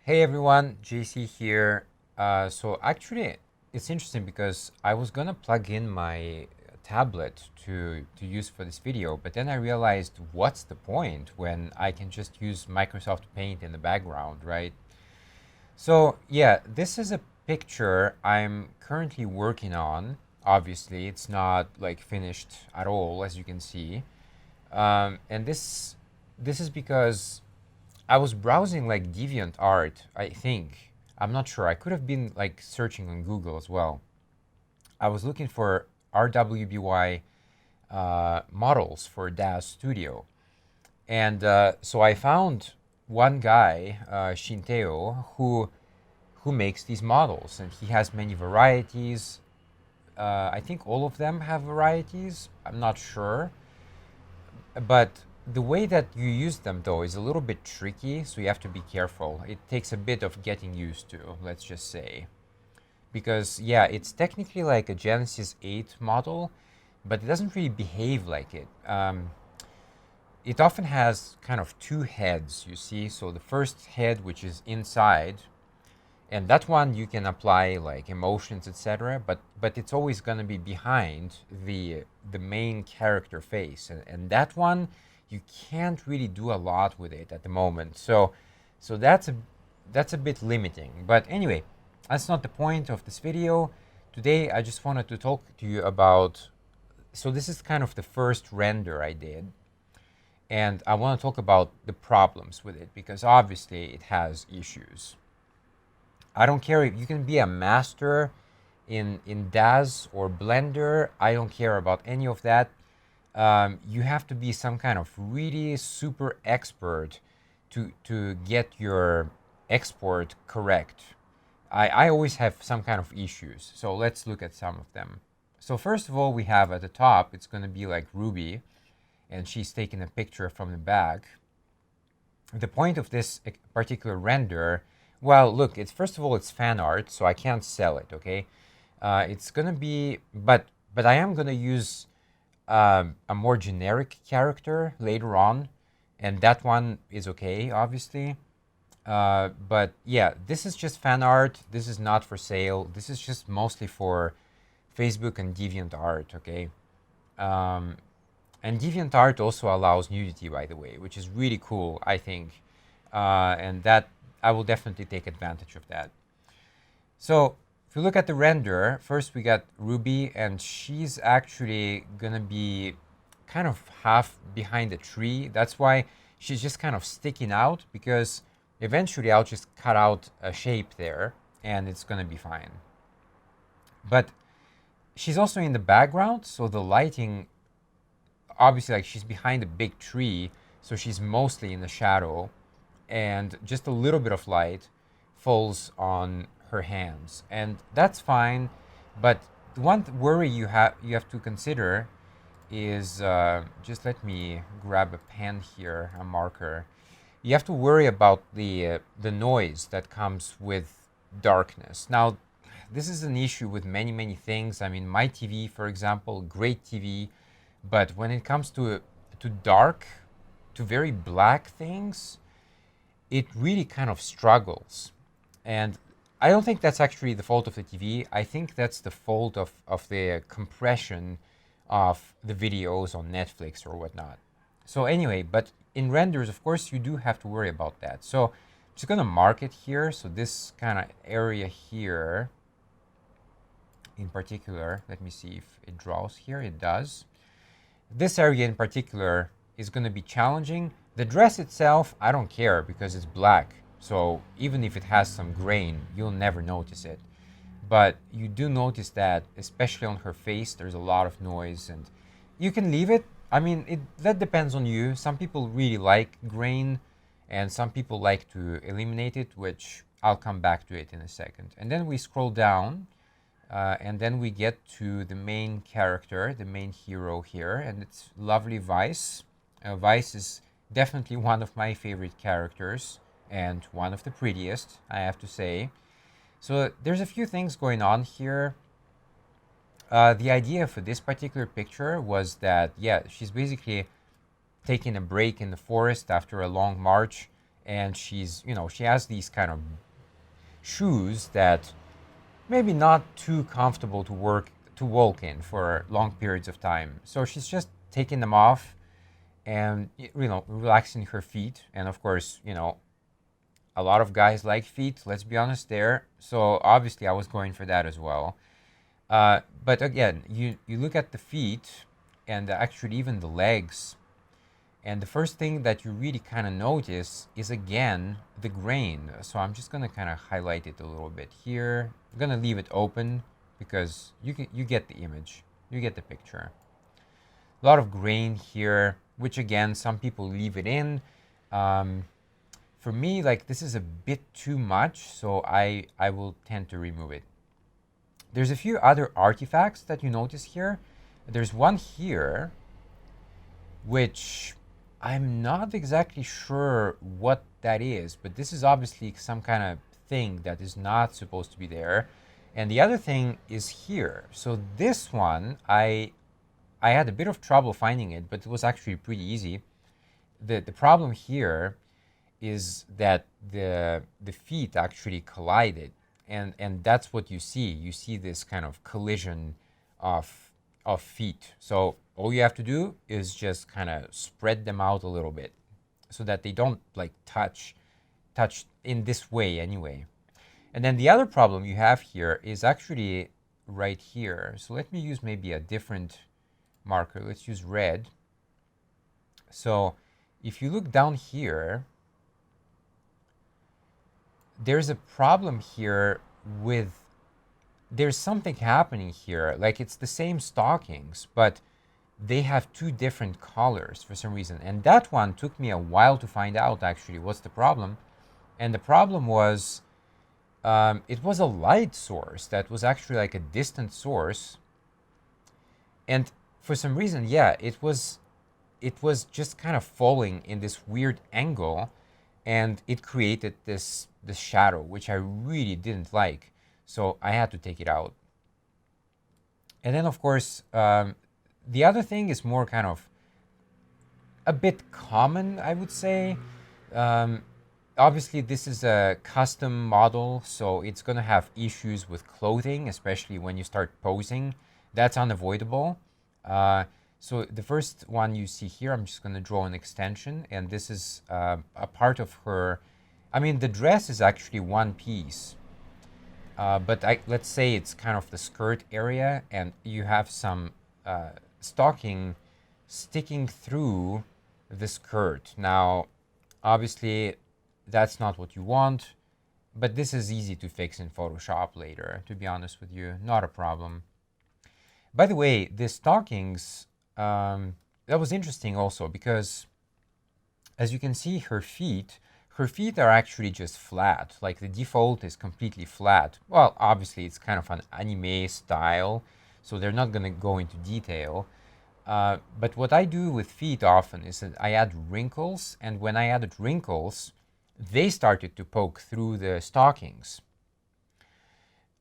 Hey everyone, JC here. So actually, it's interesting because I was gonna plug in my tablet to use for this video, but then I realized what's the point when I can just use Microsoft Paint in the background, right? So yeah, this is a picture I'm currently working on. Obviously, it's not like finished at all, as you can see. And this is because I was browsing like DeviantArt, I think. I'm not sure. I could have been like searching on Google as well. I was looking for RWBY models for DAZ Studio. And so I found one guy, Shinteo, who makes these models. And he has many varieties. I think all of them have varieties. I'm not sure. But the way that you use them, though, is a little bit tricky, so you have to be careful. It takes a bit of getting used to, let's just say. Because, yeah, it's technically like a Genesis 8 model, but it doesn't really behave like it. It often has kind of two heads, you see. So the first head, which is inside, and that one you can apply like emotions, etc. But it's always going to be behind the main character face, and that one you can't really do a lot with it at the moment. So that's a bit limiting. But anyway, that's not the point of this video. Today I just wanted to talk to you about. So this is kind of the first render I did, and I want to talk about the problems with it because obviously it has issues. I don't care if you can be a master in DAZ or Blender. I don't care about any of that. You have to be some kind of really super expert to get your export correct. I always have some kind of issues. So let's look at some of them. So first of all, we have at the top, it's going to be like Ruby, and she's taking a picture from the back. The point of this particular render, well, look, it's first of all, it's fan art, so I can't sell it, okay? It's gonna be, but I am gonna use a more generic character later on, and that one is okay, obviously. But yeah, this is just fan art. This is not for sale. This is just mostly for Facebook and DeviantArt, okay? Um, and DeviantArt also allows nudity, by the way, which is really cool, I think. And that I will definitely take advantage of that. So if you look at the render, first we got Ruby, and she's actually gonna be kind of half behind the tree. That's why she's just kind of sticking out, because eventually I'll just cut out a shape there and it's gonna be fine. But she's also in the background, so the lighting, obviously, like she's behind a big tree, so she's mostly in the shadow, and just a little bit of light falls on her hands, and that's fine. But the one worry you have to consider is just let me grab a pen here, a marker. You have to worry about the noise that comes with darkness. Now, this is an issue with many things. I mean, my TV, for example, great TV, but when it comes to dark, to very black things, it really kind of struggles. And I don't think that's actually the fault of the TV. I think that's the fault of the compression of the videos on Netflix or whatnot. So anyway, but in renders, of course, you do have to worry about that. So I'm just gonna mark it here. So this kind of area here in particular, let me see if it draws here. It does. This area in particular is going to be challenging. The dress itself, I don't care because it's black. So even if it has some grain, you'll never notice it. But you do notice that, especially on her face, there's a lot of noise, and you can leave it. I mean, that depends on you. Some people really like grain, and some people like to eliminate it, which I'll come back to it in a second. And then we scroll down, and then we get to the main character, the main hero here, and it's lovely Vice. Vice is definitely one of my favorite characters and one of the prettiest, I have to say. So there's a few things going on here. The idea for this particular picture was that, yeah, she's basically taking a break in the forest after a long march, and she's, she has these kind of shoes that maybe not too comfortable to walk in for long periods of time. So she's just taking them off and relaxing her feet. And of course, a lot of guys like feet. Let's be honest there. So obviously, I was going for that as well. But again, you look at the feet and actually even the legs. And the first thing that you really kind of notice is again the grain. So I'm just gonna kind of highlight it a little bit here. I'm gonna leave it open because you get the image, you get the picture. A lot of grain here, which again some people leave it in. For me, like this is a bit too much, so I will tend to remove it. There's a few other artifacts that you notice here. There's one here, which I'm not exactly sure what that is, but this is obviously some kind of thing that is not supposed to be there. And the other thing is here. So this one, I had a bit of trouble finding it, but it was actually pretty easy. The problem here is that the feet actually collided, and that's what you see. You see this kind of collision of feet. So all you have to do is just kind of spread them out a little bit so that they don't like touch in this way anyway. And then the other problem you have here is actually right here. So let me use maybe a different marker. Let's use red. So if you look down here, there's a problem here with, there's something happening here. Like it's the same stockings, but they have two different colors for some reason. And that one took me a while to find out actually what's the problem. And the problem was, it was a light source that was actually like a distant source. And for some reason, yeah, it was just kind of falling in this weird angle, and it created this shadow, which I really didn't like. So I had to take it out. And then of course, the other thing is more kind of a bit common, I would say. Obviously, this is a custom model, so it's going to have issues with clothing, especially when you start posing. That's unavoidable. So the first one you see here, I'm just going to draw an extension, and this is a part of her. I mean, the dress is actually one piece, but let's say it's kind of the skirt area, and you have some stocking sticking through the skirt. Now, obviously, that's not what you want, but this is easy to fix in Photoshop later, to be honest with you, not a problem. By the way, the stockings, that was interesting also because as you can see, her feet are actually just flat. Like the default is completely flat. Well, obviously it's kind of an anime style, so they're not gonna go into detail. But what I do with feet often is that I add wrinkles, and when I added wrinkles, they started to poke through the stockings.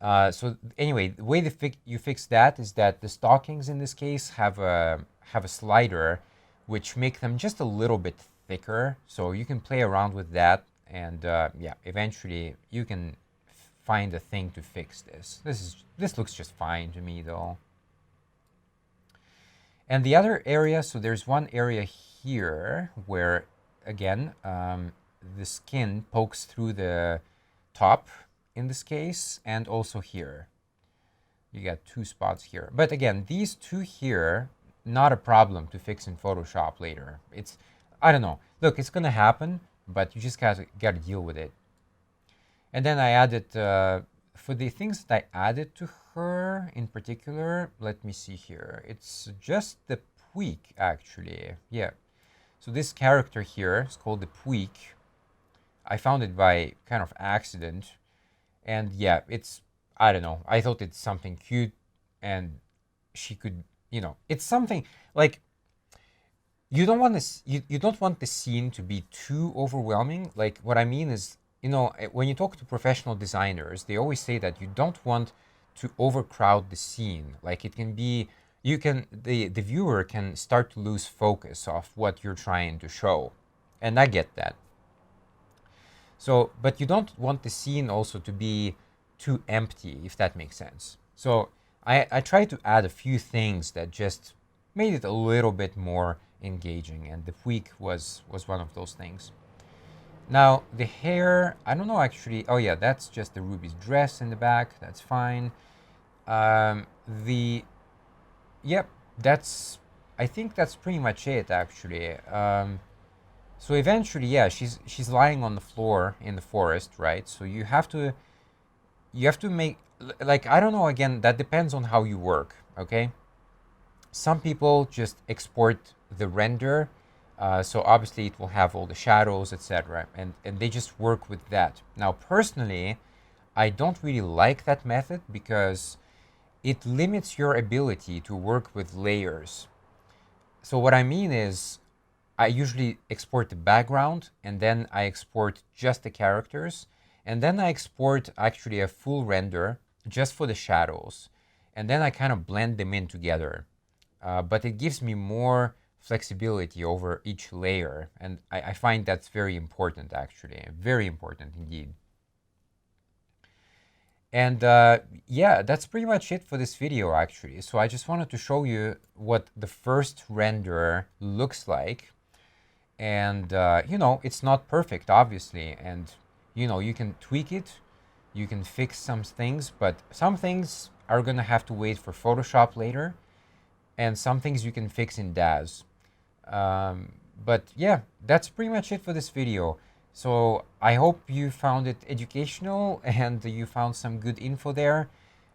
So anyway, the way you fix that is that the stockings in this case have a slider, which make them just a little bit thicker. So you can play around with that, and yeah, eventually you can find a thing to fix this. This looks just fine to me though. And the other area, so there's one area here where again the skin pokes through the top in this case, and also here. You got two spots here. But again, these two here, not a problem to fix in Photoshop later. It's, I don't know. Look, it's gonna happen, but you just gotta deal with it. And then I added, for the things that I added to her in particular, let me see here. It's just the Puig actually, yeah. So this character here is called the Puig. I found it by kind of accident, and yeah, it's, I don't know, I thought it's something cute, and she could, it's something like, you don't want this, you don't want the scene to be too overwhelming. Like what I mean is, when you talk to professional designers, they always say that you don't want to overcrowd the scene. Like it can be, the viewer can start to lose focus of what you're trying to show, and I get that. So, but you don't want the scene also to be too empty, if that makes sense. So I tried to add a few things that just made it a little bit more engaging, and the Puig was one of those things. Now the hair, I don't know actually. Oh yeah, that's just the Ruby's dress in the back. That's fine. The Yep, that's. I think that's pretty much it actually. So eventually, yeah, she's lying on the floor in the forest, right? So you have to make, like, I don't know, again, that depends on how you work, okay? Some people just export the render, so obviously it will have all the shadows, etc., and they just work with that. Now, personally, I don't really like that method because it limits your ability to work with layers. So what I mean is, I usually export the background and then I export just the characters, and then I export actually a full render just for the shadows, and then I kind of blend them in together. But it gives me more flexibility over each layer, and I find that's very important actually, very important indeed. And yeah, that's pretty much it for this video actually. So I just wanted to show you what the first render looks like. And it's not perfect obviously, and you can tweak it, you can fix some things, but some things are gonna have to wait for Photoshop later, and some things you can fix in DAZ. But yeah, that's pretty much it for this video. So I hope you found it educational and you found some good info there.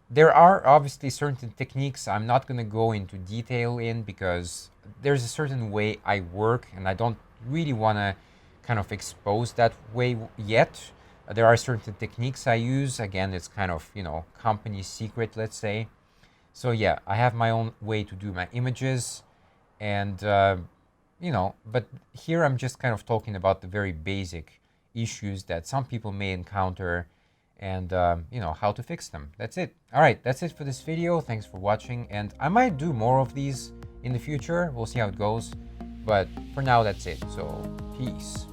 There are obviously certain techniques I'm not going to go into detail in because there's a certain way I work and I don't really want to kind of expose that way yet. There are certain techniques I use. Again, it's kind of, company secret, let's say. So yeah, I have my own way to do my images, and but here I'm just kind of talking about the very basic issues that some people may encounter, and how to fix them. That's it. All right, that's it for this video. Thanks for watching, and I might do more of these in the future. We'll see how it goes, but for now, that's it. So peace.